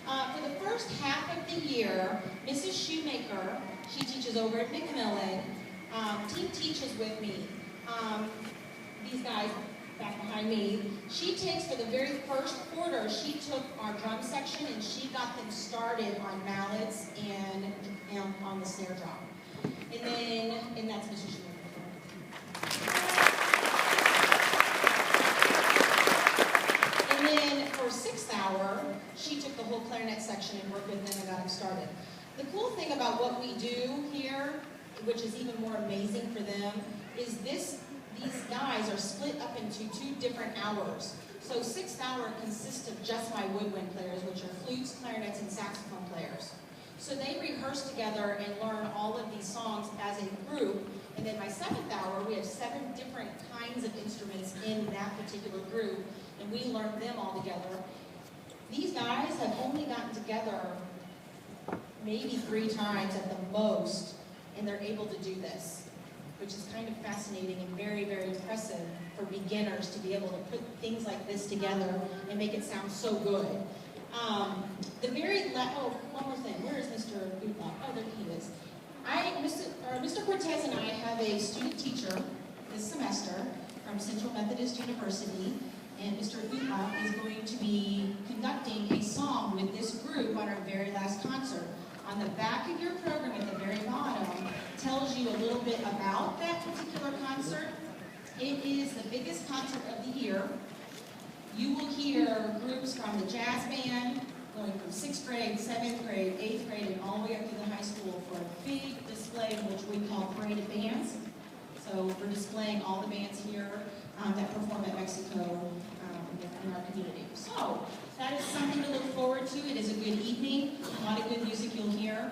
For the first half of the year, Mrs. Shoemaker, she teaches over at McMillan, team teaches with me. These guys back behind me, she takes for the very first quarter, she took our drum section and she got them started on mallets and on the snare drum. And that's Mrs. Shoemaker. And then for 6th hour, she took the whole clarinet section and worked with them and got them started. The cool thing about what we do here, which is even more amazing for them, is these guys are split up into 2 different hours. So 6th hour consists of just my woodwind players, which are flutes, clarinets, and saxophone players. So they rehearse together and learn all of these songs as a group. And then my 7th hour, we have 7 different kinds of instruments in that particular group, and we learn them all together. These guys have only gotten together maybe 3 times at the most, and they're able to do this, which is kind of fascinating and very, very impressive for beginners to be able to put things like this together and make it sound so good. One more thing. Where is Mr. Bootlock? Oh, there he is. Mr. Cortez and I have a student teacher this semester from Central Methodist University, and Mr. Bootlock is going to be conducting a song with this group on our very last concert. On the back of your program at the very bottom tells you a little bit about that particular concert. It is the biggest concert of the year. You will hear groups from the jazz band going from 6th grade, 7th grade, 8th grade, and all the way up to the high school for a big display which we call Parade of Bands. So we're displaying all the bands here that perform at Mexico in our community. So that is something to look forward to. It is a good evening, a lot of good music you'll hear.